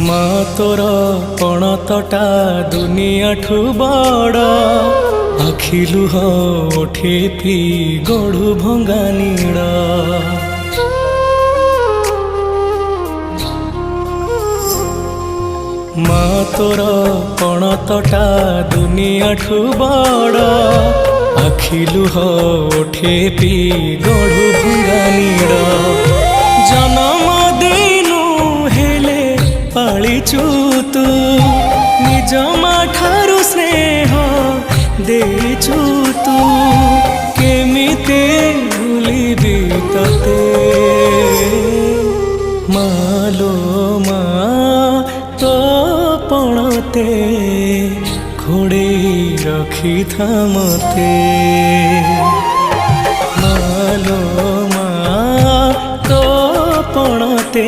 मा तोर पणतटा दुनिया ठू बड़ आखिलु हो ओठे पी गढ़ु भंगा नीड़ मा तोर पणतटा दुनिया ठू बड़ आखिलु हो ओठे पी गढ़ु भंगा नीड़ जन्म देनु हेले पालिचु तू निज माँ ठारू स्नेह देचु तू केमिते भूलिबी तते मालो मा तो पणते घोड़े रखी था मते मालो मा तो पणते